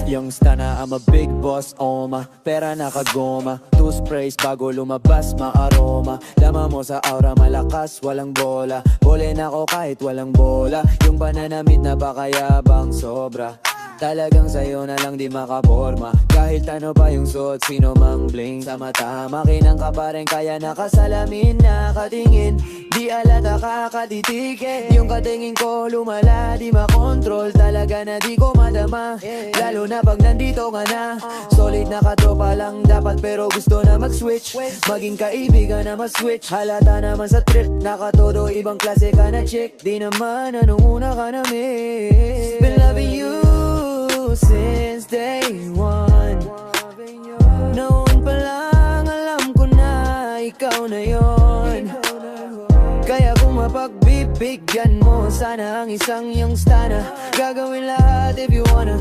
Yung stana, I'm a big boss, oma. Pera nakagoma, two sprays bago lumabas, maaroma. Lama mo sa aura, malakas, walang bola. Bole na ako kahit walang bola. Yung pananamit na bakayabang sobra. Talagang sa'yo na lang di makaporma. Kahit ano pa yung suot, sino mang bling sa mata. Makinang ka pa rin kaya nakasalamin, nakatingin. Di alata kakatitigin. Yung katingin ko lumala, di makontrol. Talaga na di ko madama. Lalo na pag nandito ka na. Solid na katropa lang dapat pero gusto na mag-switch. Maging kaibigan na mas-switch. Halata naman sa trip, nakatodo ibang klase ka na chick. Di naman anong una ka na miss. Been loving you since day one. Noon pa lang alam ko na ikaw na yon. Kaya kung mapagbibigyan mo sana ang isang yung stana, gagawin lahat if you wanna.